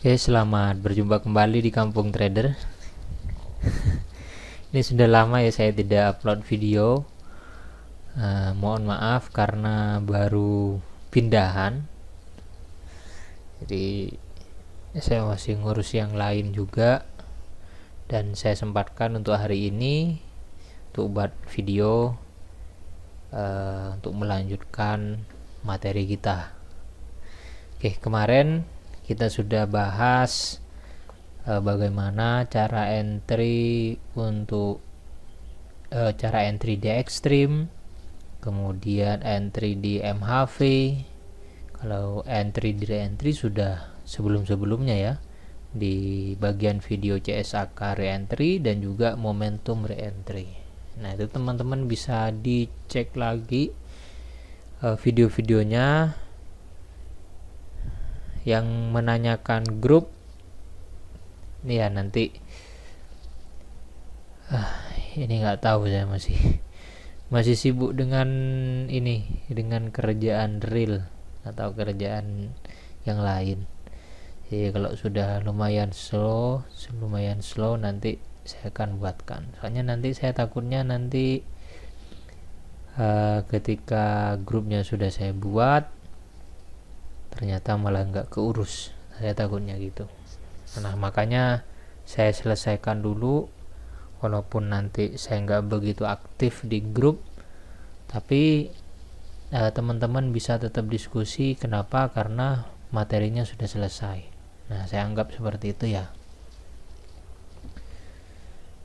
Oke, selamat berjumpa kembali di Kampung Trader. Ini sudah lama ya saya tidak upload video. Mohon maaf karena baru pindahan. Jadi saya masih ngurus yang lain juga. Dan saya sempatkan untuk hari ini untuk buat video untuk melanjutkan materi kita. Oke, kemarin kita sudah bahas bagaimana cara entry untuk cara entry di Extreme, kemudian entry di MHV. Kalau entry di re-entry sudah sebelum-sebelumnya ya, di bagian video CSAK re-entry dan juga momentum re-entry. Nah, itu teman-teman bisa dicek lagi video-videonya. Yang menanyakan grup ini ya, nanti ini nggak tahu, saya masih sibuk dengan ini, dengan kerjaan real atau kerjaan yang lain. Jadi kalau sudah lumayan slow nanti saya akan buatkan. Soalnya nanti saya takutnya nanti ketika grupnya sudah saya buat ternyata malah nggak keurus, saya takutnya gitu. Nah, makanya saya selesaikan dulu, walaupun nanti saya nggak begitu aktif di grup, tapi teman-teman bisa tetap diskusi. Kenapa? Karena materinya sudah selesai. Nah, saya anggap seperti itu ya.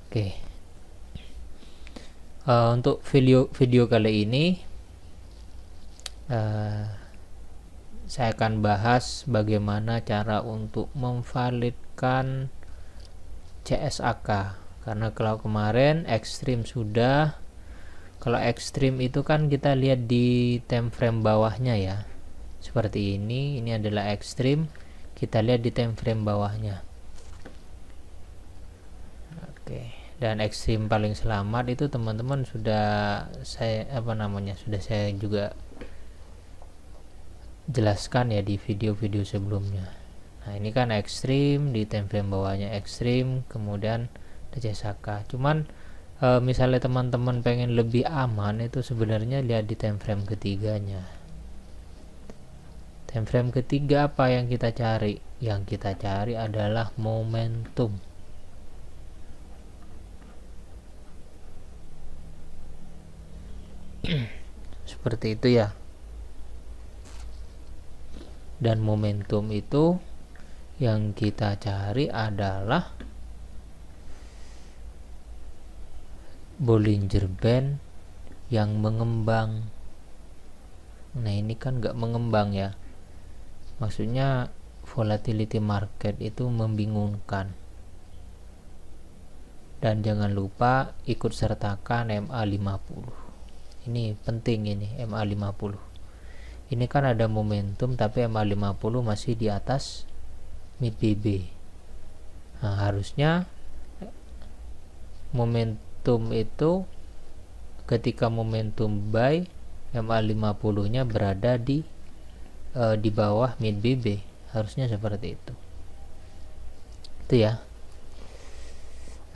Oke. Untuk video kali ini saya akan bahas bagaimana cara untuk memvalidkan CSAK. Karena kalau kemarin Extreme sudah, kalau Extreme itu kan kita lihat di time frame bawahnya ya, seperti ini adalah Extreme, kita lihat di time frame bawahnya. Oke, dan Extreme paling selamat itu teman-teman sudah saya sudah saya juga jelaskan ya di video-video sebelumnya. Nah, ini kan Extreme, di time frame bawahnya Extreme, kemudian CSAK. Cuman misalnya teman-teman pengen lebih aman, itu sebenarnya lihat di time frame ketiganya. Time frame ketiga apa yang kita cari? Yang kita cari adalah momentum. Seperti itu ya. Dan momentum itu yang kita cari adalah Bollinger Band yang mengembang. Nah, ini kan nggak mengembang ya, maksudnya volatility market itu membingungkan. Dan jangan lupa ikut sertakan MA50. Ini penting, ini MA50. Ini kan ada momentum tapi MA50 masih di atas mid BB. Nah, harusnya momentum itu ketika momentum buy, MA50 nya berada di bawah mid BB. Harusnya seperti itu. Itu ya.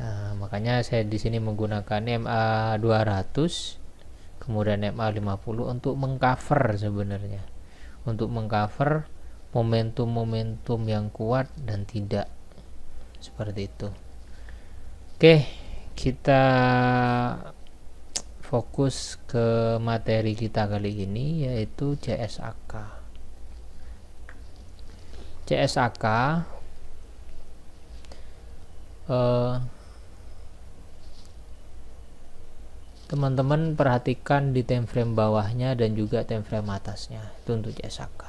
Nah, makanya saya di sini menggunakan MA200 kemudian MA50 untuk mengcover, sebenarnya untuk mengcover momentum-momentum yang kuat dan tidak, seperti itu. Oke, kita fokus ke materi kita kali ini, yaitu CSAK. CSAK teman-teman perhatikan di time frame bawahnya dan juga time frame atasnya, itu untuk CSAK.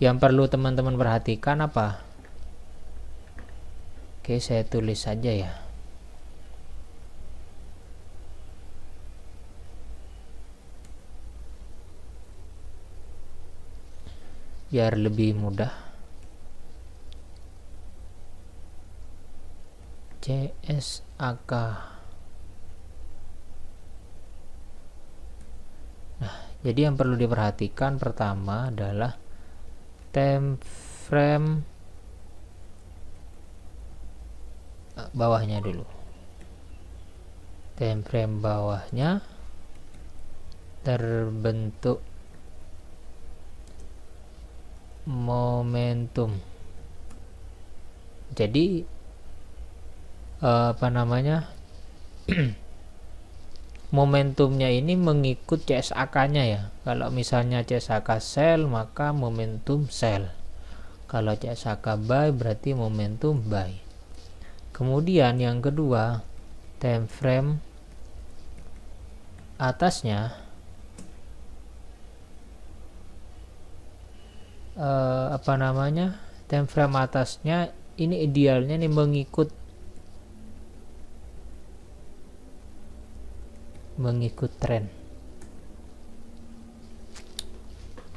Yang perlu teman-teman perhatikan apa? Oke, saya tulis saja ya. Biar lebih mudah. CSAK. Jadi yang perlu diperhatikan pertama adalah time frame bawahnya dulu. Time frame bawahnya terbentuk momentum. Jadi momentumnya ini mengikut CSAK-nya ya. Kalau misalnya CSAK sell, maka momentum sell. Kalau CSAK buy, berarti momentum buy. Kemudian yang kedua, time frame atasnya time frame atasnya ini idealnya nih mengikut tren.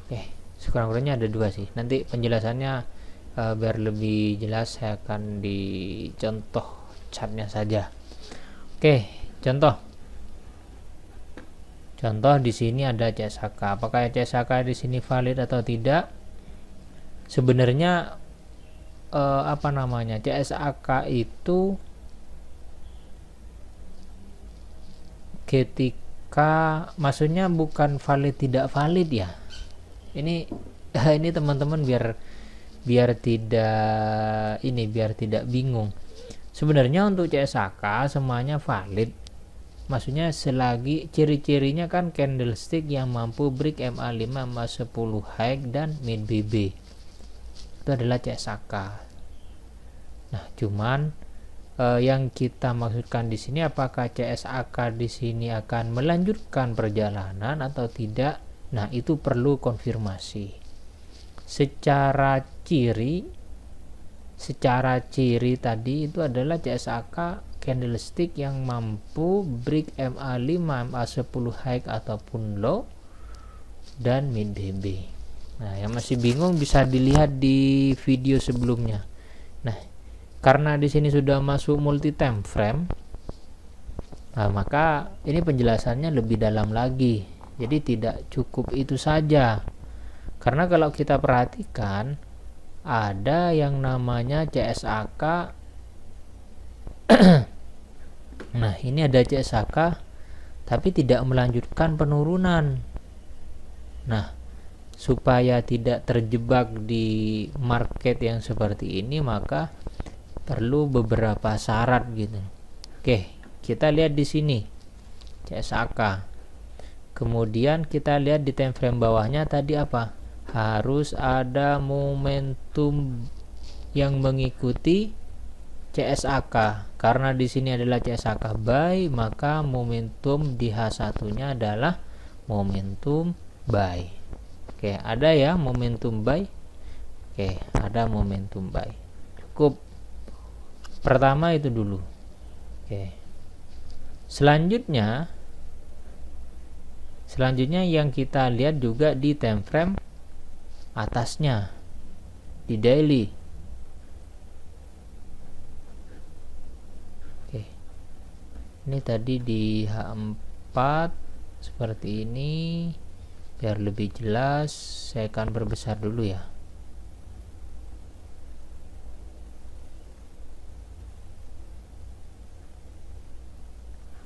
Oke, sekurang-kurangnya ada dua sih. Nanti penjelasannya biar lebih jelas saya akan dicontoh chartnya saja. Oke, contoh di sini ada CSAK. Apakah CSAK di sini valid atau tidak? Sebenarnya CSAK itu ketika, maksudnya bukan valid tidak valid ya. Ini teman-teman biar tidak bingung. Sebenarnya untuk CSAK semuanya valid. Maksudnya selagi ciri-cirinya kan candlestick yang mampu break MA5, MA10 high dan mid BB. Itu adalah CSAK. Nah, cuman yang kita maksudkan di sini apakah CSAK di sini akan melanjutkan perjalanan atau tidak? Nah, itu perlu konfirmasi. Secara ciri tadi itu adalah CSAK candlestick yang mampu break MA5, MA10 high ataupun low dan mid BB. Nah, yang masih bingung bisa dilihat di video sebelumnya. Nah, karena di sini sudah masuk multi time frame, nah maka ini penjelasannya lebih dalam lagi. Jadi tidak cukup itu saja. Karena kalau kita perhatikan ada yang namanya CSAK. Nah, ini ada CSAK tapi tidak melanjutkan penurunan. Nah, supaya tidak terjebak di market yang seperti ini, maka perlu beberapa syarat gitu. Oke, kita lihat di sini CSAK. Kemudian kita lihat di time frame bawahnya tadi apa? Harus ada momentum yang mengikuti CSAK. Karena di sini adalah CSAK buy, maka momentum di H1-nya adalah momentum buy. Oke, ada ya momentum buy. Oke, ada momentum buy. Cukup. Pertama itu dulu. Oke. Selanjutnya yang kita lihat juga di time frame atasnya di daily. Oke. Ini tadi di H4 seperti ini. Biar lebih jelas, saya akan perbesar dulu ya.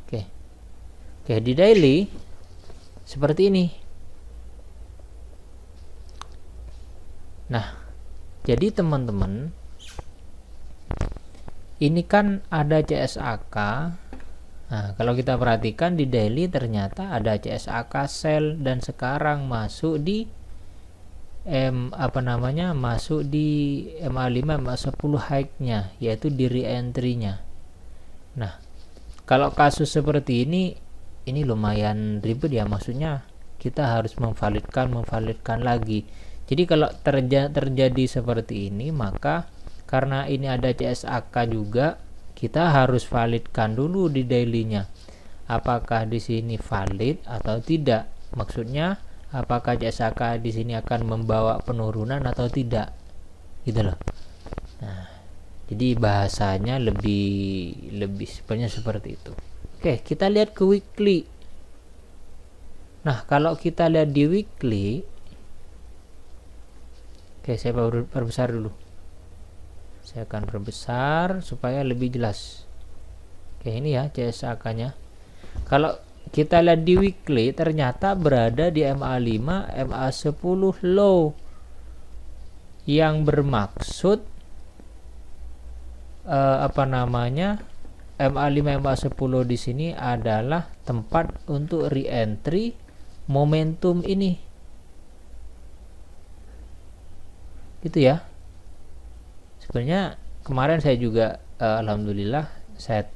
Oke, di daily seperti ini. Nah, jadi teman-teman, ini kan ada CSAK. Nah, kalau kita perhatikan di daily ternyata ada CSAK sell dan sekarang masuk di masuk di MA5, MA10 high-nya, yaitu di re-entry-nya. Nah, kalau kasus seperti ini lumayan ribet ya, maksudnya kita harus memvalidkan lagi. Jadi kalau terjadi seperti ini, maka karena ini ada CSAK juga, kita harus validkan dulu di daily-nya. Apakah di sini valid atau tidak? Maksudnya apakah CSAK di sini akan membawa penurunan atau tidak? Gitu loh. Nah, jadi bahasanya lebih sebenarnya seperti itu. Oke, kita lihat ke weekly. Nah, kalau kita lihat di weekly, Oke, saya perbesar dulu. Saya akan perbesar supaya lebih jelas. Oke, ini ya CSAK-nya. Kalau kita lihat di weekly, ternyata berada di MA5, MA10 low, yang bermaksud MA5, MA10 di sini adalah tempat untuk re-entry momentum ini, gitu ya. Sebenarnya kemarin saya juga alhamdulillah saya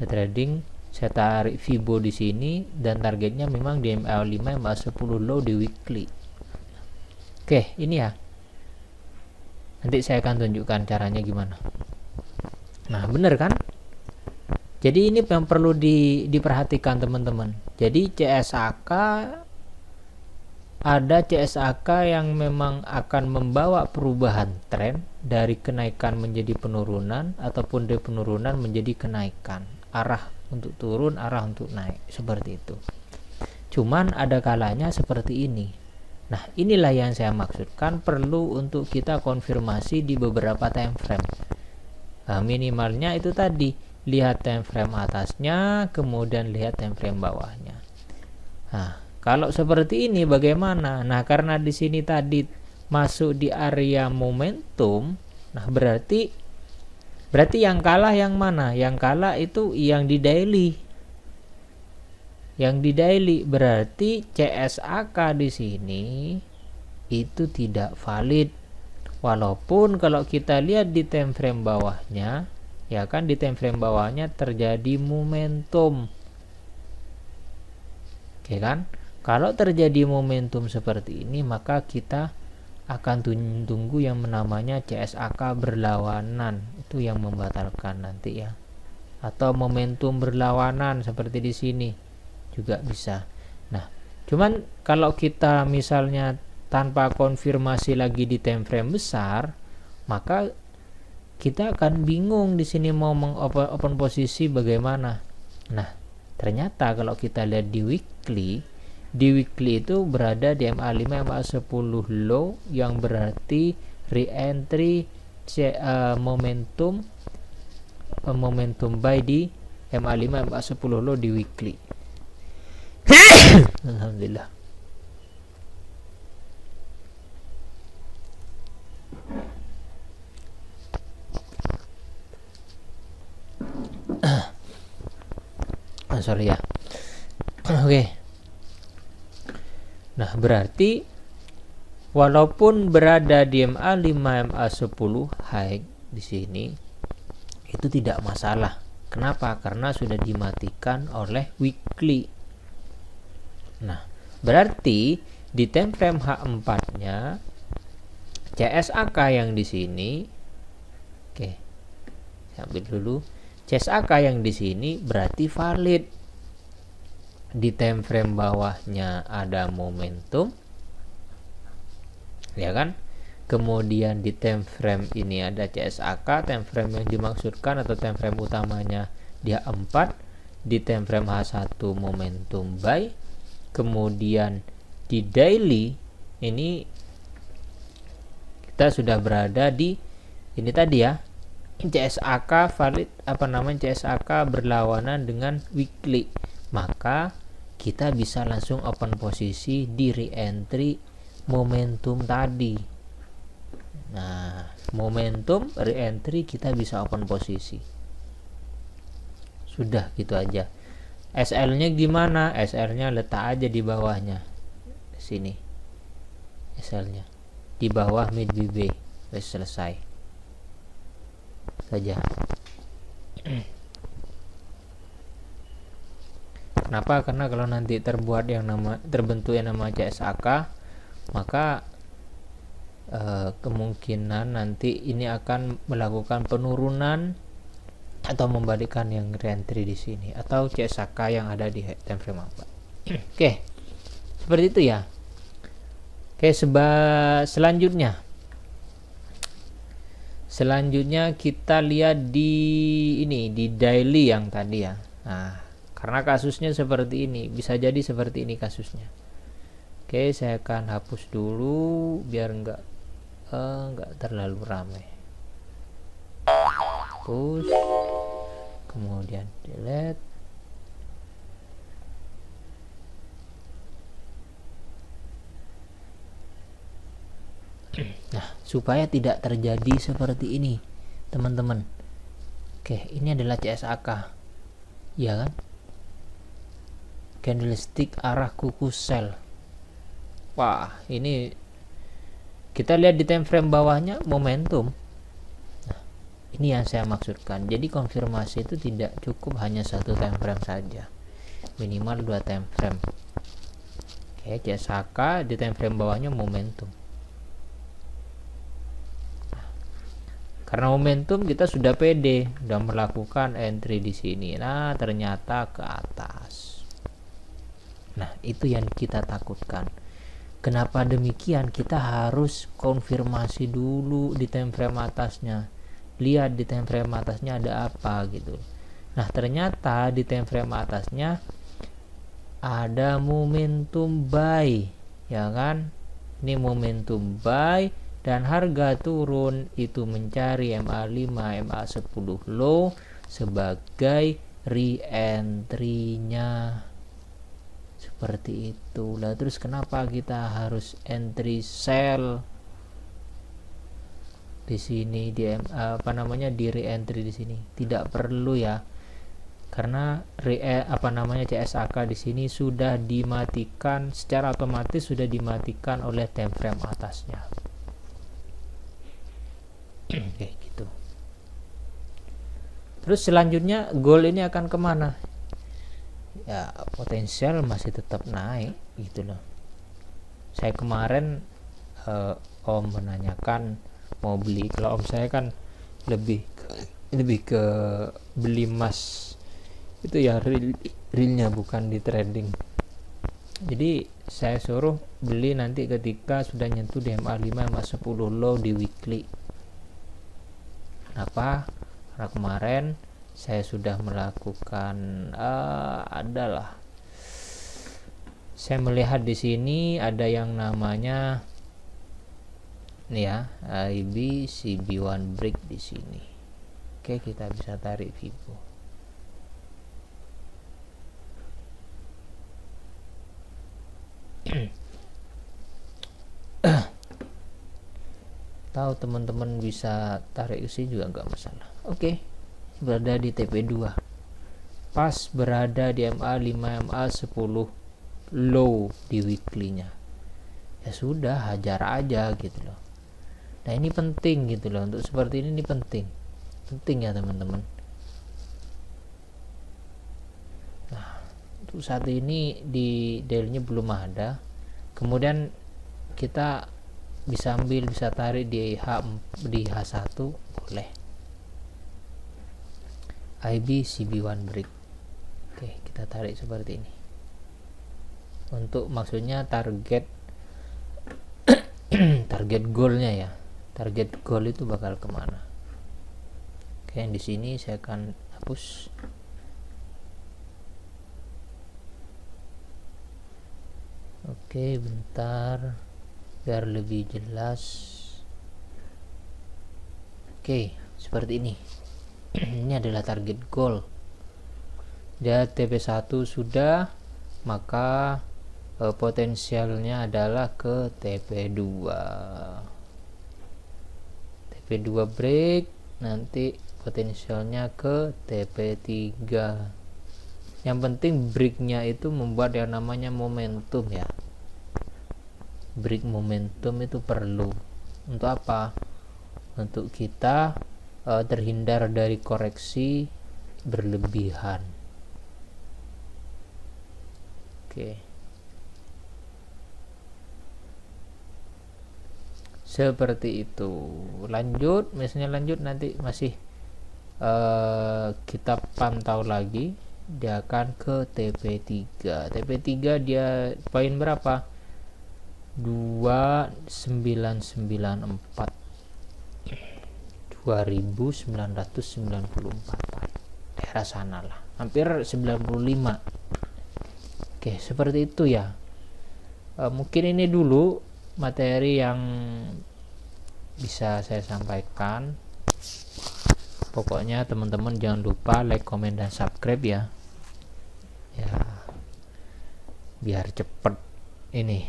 trading, saya tarik Fibo di sini dan targetnya memang di MA5, MA10 low di weekly. Oke, ini ya. Nanti saya akan tunjukkan caranya gimana. Nah, bener kan? Jadi ini yang perlu diperhatikan teman-teman. Jadi CSAK, ada CSAK yang memang akan membawa perubahan tren dari kenaikan menjadi penurunan, ataupun dari penurunan menjadi kenaikan, arah untuk turun, arah untuk naik, seperti itu. Cuman ada kalanya seperti ini. Nah, inilah yang saya maksudkan perlu untuk kita konfirmasi di beberapa time frame. Nah, minimalnya itu tadi, lihat time frame atasnya, kemudian lihat time frame bawahnya. Nah, kalau seperti ini bagaimana? Nah, karena di sini tadi masuk di area momentum, nah berarti yang kalah yang mana? Yang kalah itu yang di daily. Yang di daily berarti CSAK di sini itu tidak valid. Walaupun kalau kita lihat di time frame bawahnya, ya kan, di time frame bawahnya terjadi momentum. Oke kan? Kalau terjadi momentum seperti ini, maka kita akan tunggu yang namanya CSAK berlawanan. Itu yang membatalkan nanti ya. Atau momentum berlawanan seperti di sini juga bisa. Nah, cuman kalau kita misalnya tanpa konfirmasi lagi di time frame besar, maka kita akan bingung di sini mau open posisi bagaimana. Nah, ternyata kalau kita lihat di weekly itu berada di MA5, MA10 low, yang berarti re-entry momentum buy di MA5, MA10 low di weekly. Alhamdulillah. Sorry ya. Oke. Nah, berarti walaupun berada di MA5, MA10 high di sini itu tidak masalah. Kenapa? Karena sudah dimatikan oleh weekly. Nah, berarti di time frame H4-nya CSAK yang di sini, oke, saya ambil dulu. CSAK yang di sini berarti valid. Di time frame bawahnya ada momentum, ya kan? Kemudian di time frame ini ada CSAK, time frame yang dimaksudkan atau time frame utamanya dia 4, di time frame H1 momentum buy. Kemudian di daily ini kita sudah berada di ini tadi ya, CSAK valid, CSAK berlawanan dengan weekly, maka kita bisa langsung open posisi di re-entry momentum tadi. Nah, momentum re-entry kita bisa open posisi. Sudah, gitu aja. SL-nya gimana? SL-nya letak aja di bawahnya. Sini. SL-nya di bawah mid BB. Selesai. Saja. Kenapa? Karena kalau nanti terbentuk yang nama CSAK, maka kemungkinan nanti ini akan melakukan penurunan atau membalikkan yang re-entry di sini, atau CSAK yang ada di time frame apa. Oke, seperti itu ya. Oke, selanjutnya kita lihat di daily yang tadi ya. Nah, karena kasusnya seperti ini, bisa jadi seperti ini kasusnya. Oke, saya akan hapus dulu biar nggak terlalu ramai. Hapus, kemudian delete. Nah, supaya tidak terjadi seperti ini, teman-teman. Oke, ini adalah CSAK, ya kan? Candlestick arah kuku sell. Wah, ini kita lihat di time frame bawahnya momentum. Nah, ini yang saya maksudkan. Jadi konfirmasi itu tidak cukup hanya satu time frame saja, minimal 2 time frame. Oke, CSAK di time frame bawahnya momentum. Nah, karena momentum kita sudah pede, sudah melakukan entry di sini. Nah, ternyata ke atas. Nah, itu yang kita takutkan. Kenapa demikian? Kita harus konfirmasi dulu di time frame atasnya. Lihat di time frame atasnya ada apa gitu. Nah, ternyata di time frame atasnya ada momentum buy, ya kan? Ini momentum buy dan harga turun itu mencari MA5, MA10 low sebagai re-entry-nya. Seperti itu. Lah terus kenapa kita harus entry sell di sini di di re-entry di sini? Tidak perlu ya. Karena CSAK di sini sudah dimatikan secara otomatis, sudah dimatikan oleh time frame atasnya. Oke, gitu. Terus selanjutnya gold ini akan kemana? Ya, potensial masih tetap naik gitu loh. Saya kemarin Om menanyakan mau beli. Kalau Om saya kan lebih ke beli emas itu ya, realnya bukan di trading. Jadi saya suruh beli nanti ketika sudah nyentuh di MA5, MA10 low di weekly. Kenapa? Karena kemarin saya sudah melakukan saya melihat di sini ada yang namanya nih ya, IB CB1 break di sini. Oke, kita bisa tarik Vivo. Tahu teman-teman bisa tarik isi juga nggak masalah. Oke. Berada di TP2, pas berada di MA5, MA10 low di weekly-nya. Ya sudah, hajar aja gitu loh. Nah, ini penting gitu loh, untuk seperti ini penting ya teman-teman. Nah, untuk saat ini di daily-nya belum ada. Kemudian kita bisa tarik di H1 boleh. IB CB1 break. Oke, kita tarik seperti ini. Untuk maksudnya target goalnya ya. Target goal itu bakal kemana? Oke, yang di sini saya akan hapus. Oke, bentar biar lebih jelas. Oke, seperti ini. Ini adalah target goal. Dia TP1 sudah, maka potensialnya adalah ke TP2. TP2 break, nanti potensialnya ke TP3. Yang penting breaknya itu membuat yang namanya momentum ya. Break momentum itu perlu. Untuk apa? Untuk kita terhindar dari koreksi berlebihan. Oke. Seperti itu. Lanjut, misalnya nanti masih kita pantau lagi, dia akan ke TP3. TP3 dia poin berapa? 2994, 2994 daerah sana lah, hampir 95. Oke, seperti itu ya. Mungkin ini dulu materi yang bisa saya sampaikan. Pokoknya teman-teman jangan lupa like, comment, dan subscribe ya, biar cepet ini.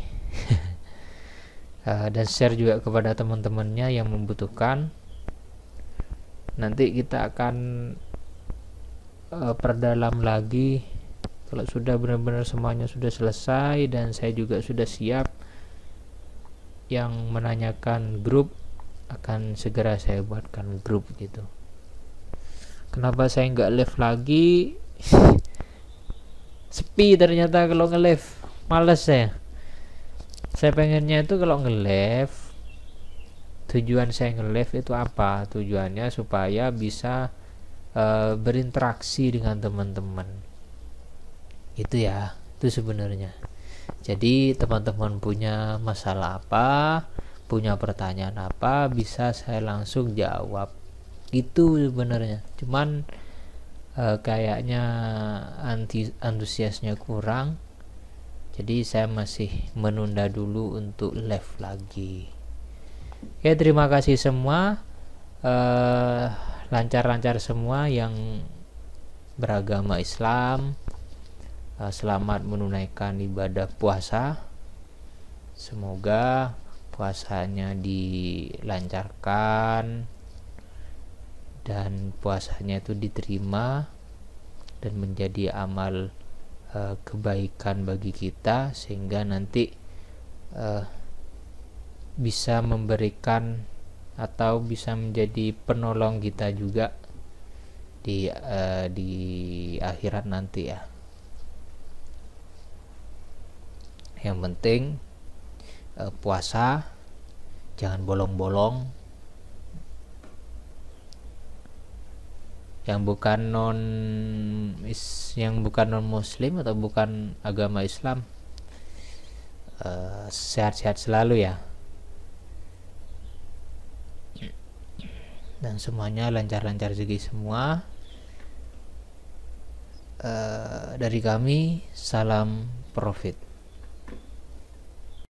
Dan share juga kepada teman-temannya yang membutuhkan. Nanti kita akan perdalam lagi kalau sudah benar-benar semuanya sudah selesai dan saya juga sudah siap. Yang menanyakan grup akan segera saya buatkan grup gitu. Kenapa saya nggak live lagi? Sepi ternyata kalau nge-live, males saya pengennya itu kalau nge-live, tujuan saya nge-live itu apa? Tujuannya supaya bisa berinteraksi dengan teman-teman itu ya, itu sebenarnya. Jadi teman-teman punya masalah apa, punya pertanyaan apa, bisa saya langsung jawab gitu sebenarnya. Cuman kayaknya antusiasnya kurang, jadi saya masih menunda dulu untuk live lagi. Oke, terima kasih semua, lancar-lancar semua yang beragama Islam. Selamat menunaikan ibadah puasa. Semoga puasanya dilancarkan dan puasanya itu diterima dan menjadi amal kebaikan bagi kita, sehingga nanti bisa memberikan atau bisa menjadi penolong kita juga di akhirat nanti ya. Yang penting puasa jangan bolong-bolong. Yang bukan non muslim atau bukan agama Islam, sehat-sehat selalu ya, dan semuanya lancar-lancar rezeki semua. Dari kami salam profit.